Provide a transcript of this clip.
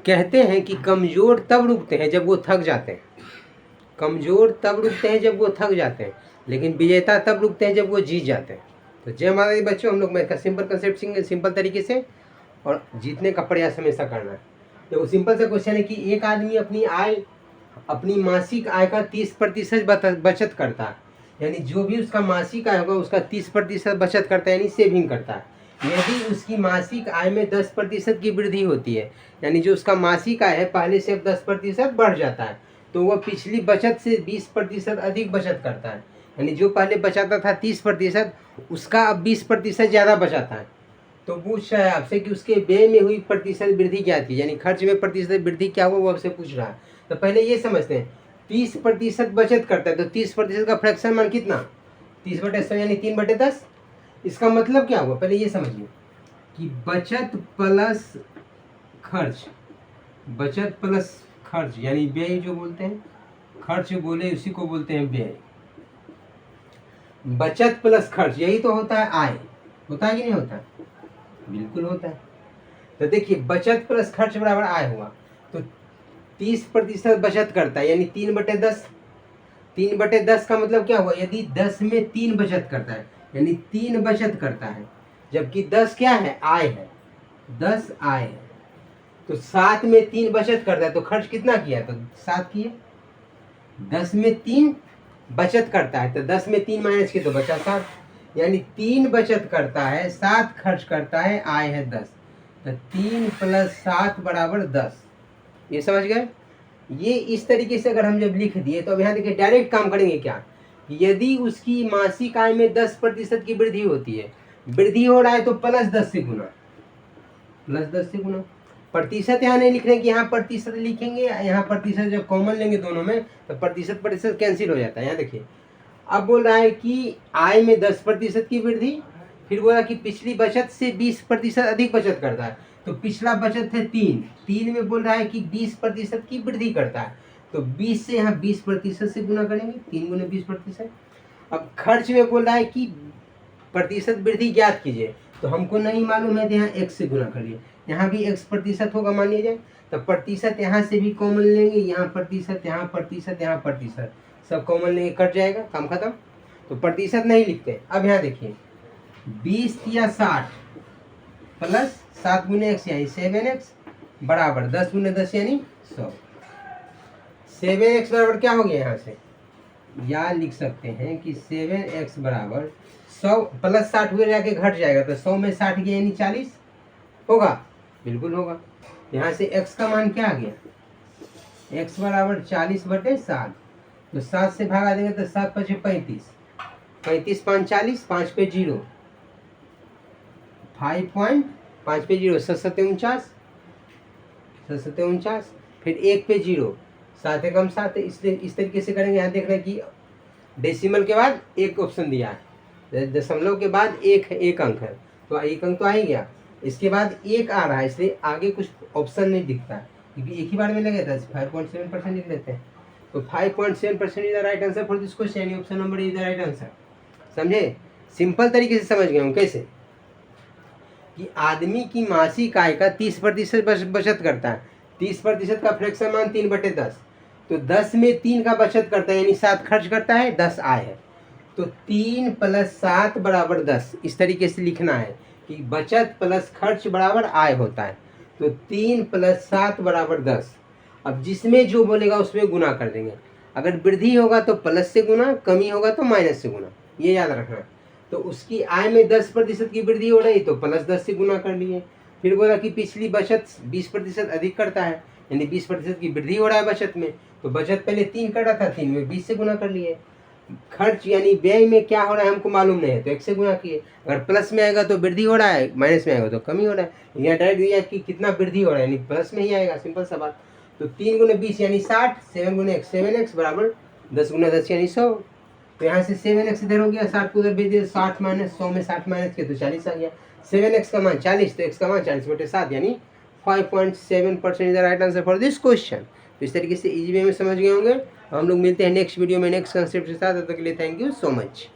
कहते हैं कि कमज़ोर तब रुकते हैं जब वो थक जाते हैं, कमज़ोर तब रुकते हैं जब वो थक जाते हैं, लेकिन विजेता तब रुकते हैं जब वो जीत जाते हैं। तो जय माता दी बच्चों, हम लोग मैथ का सिंपल कंसेप्ट सिंपल तरीके से, और जीतने का प्रयास हमेशा करना है। तो सिंपल सा क्वेश्चन है कि एक आदमी अपनी मासिक आय का 30% बचत करता है, यानी जो भी उसका मासिक आय होगा उसका 30% बचत करता है, यानी सेविंग करता है। यदि उसकी मासिक आय में 10% की वृद्धि होती है, यानी जो उसका मासिक आय है पहले से अब 10% बढ़ जाता है, तो वह पिछली बचत से 20% अधिक बचत करता है, यानी जो पहले बचाता था 30%, उसका अब 20% ज़्यादा बचाता है। तो पूछ रहा है आपसे कि उसके व्यय में हुई प्रतिशत वृद्धि क्या थी, यानी खर्च में प्रतिशत वृद्धि क्या हुआ, वो आपसे पूछ रहा है। तो पहले ये समझते हैं, 30% बचत करता है, तो 30% का फ्रैक्शन मान कितना, 30/100 यानी 3/10। इसका मतलब क्या हुआ, पहले ये समझिए कि बचत प्लस खर्च, बचत प्लस खर्च यानी व्यय जो बोलते हैं, खर्च बोले उसी को बोलते हैं व्यय। बचत प्लस खर्च यही तो होता है आय, होता है कि नहीं होता है, बिल्कुल होता है। तो देखिए बचत प्लस खर्च बराबर आय हुआ, तो 30% बचत करता है यानी 3/10। 3/10 का मतलब क्या हुआ, यदि 10 में 3 बचत करता है यानी 3 बचत करता है, जबकि 10 क्या है, आय है, 10 आय है, तो 7 में 3 बचत करता है, तो खर्च कितना किया, तो 7 किए। 10 में 3 बचत करता है, तो 10 में 3 माइनस किए तो बचा 7, यानी 3 बचत करता है, 7 खर्च करता है, आय है 10, तो 3 + 7 = 10। ये समझ गए। ये इस तरीके से अगर हम जब लिख दिए, तो अब यहाँ देखिए डायरेक्ट काम करेंगे क्या, यदि उसकी मासिक आय में 10% की वृद्धि होती है, वृद्धि हो रहा है तो +10 से गुना, +10 से गुना। प्रतिशत यहाँ नहीं लिख रहे हैं कि यहाँ प्रतिशत लिखेंगे, यहाँ प्रतिशत जब कॉमन लेंगे दोनों में तो प्रतिशत कैंसिल हो जाता है। यहाँ देखिए अब बोल रहा है कि आय में 10% की वृद्धि, फिर बोला कि पिछली बचत से 20% अधिक बचत करता है, तो पिछला बचत है 3 में बोल रहा है कि 20% की वृद्धि करता है, तो 20 से यहाँ 20% से गुना करेंगे, 3 × 20%। अब खर्च में बोल रहा है कि प्रतिशत वृद्धि ज्ञात कीजिए, तो हमको नहीं मालूम है, तो यहाँ x से गुना करिए, यहाँ भी x% होगा मान लीजिए, तो प्रतिशत यहाँ से भी कॉमन लेंगे, यहाँ प्रतिशत, यहाँ प्रतिशत, यहाँ प्रतिशत, सब कॉमन लेंगे, कट जाएगा, काम खत्म। तो प्रतिशत नहीं लिखते। अब यहाँ देखिए 20 या 60 प्लस 7 × x यानी 7x बराबर 10 × 10 यानी 100। 7x बराबर क्या हो गया, यहाँ से या लिख सकते हैं कि 7x बराबर 100 + 60 हुए जाके घट जाएगा, तो 100 में 60 गया यानी 40 होगा, बिल्कुल होगा। यहाँ से x का मान क्या आ गया, x बराबर 40/7, तो 7 से भागा देंगे तो 7 × 5 = 35, 35 × 5 = 40, 5 पे 0, 5 पे 0, 7 × 7 = 49, फिर 1 पे 0, 7 × 7, इसलिए इस तरीके से करेंगे। यहाँ देख रहे हैं कि डेसिमल के बाद एक ऑप्शन दिया है, दशमलव के बाद एक अंक है, तो एक अंक तो आ ही गया, इसके बाद एक आ रहा है, इसलिए आगे कुछ ऑप्शन नहीं दिखता है, क्योंकि एक ही बार में लगे था। 5.7% लिख लेते हैं, तो 5.7% is the right answer for this question, option number is the right answer. समझे, सिंपल तरीके से समझ गए हूँ कैसे, कि आदमी की मासिक आय का 30% बचत करता है, 30% का फ्रैक्शन मान 3/10, तो 10 में 3 का बचत करता है यानी 7 खर्च करता है, 10 आय है, तो 3 + 7 = 10। इस तरीके से लिखना है कि बचत प्लस खर्च बराबर आय होता है, तो 3 + 7 = 10। अब जिसमें जो बोलेगा उसमें गुना कर देंगे, अगर वृद्धि होगा तो प्लस से गुना, कमी होगा तो माइनस से गुना, ये याद रखना है। तो उसकी आय में 10% की वृद्धि हो रही, तो +10 से गुना कर लिए। फिर बोला कि पिछली बचत 20% अधिक करता है, यानी 20% की वृद्धि हो रहा है बचत में, तो बचत पहले 3 कर रहा था, 3 में 20 से गुना कर लिए। खर्च यानी व्यय में क्या हो रहा है हमको मालूम नहीं है, तो 1 से गुना किए। अगर प्लस में आएगा तो वृद्धि हो रहा है, माइनस में आएगा तो कमी हो रहा है। यहाँ डायरेक्ट दिया कि कितना वृद्धि हो रहा है, यानी प्लस में ही आएगा, सिंपल सा बात। तो 3 × 20 यानी 60, 7 × 1 7x बराबर 10 × 10 यानी 100। तो यहाँ से 7x इधर हो गया, 60 को उधर भेज दिया, 60 - 100 में 60 माइनस किया तो 40 आ गया। 7x का मान 40, तो x का मान 40/7 यानी 5.7% is the right answer for this question. तो इस तरीके से इजी वे में समझ गए होंगे। हम लोग मिलते हैं नेक्स्ट वीडियो में नेक्स्ट कंसेप्ट के साथ, तब तक के लिए थैंक यू सो मच।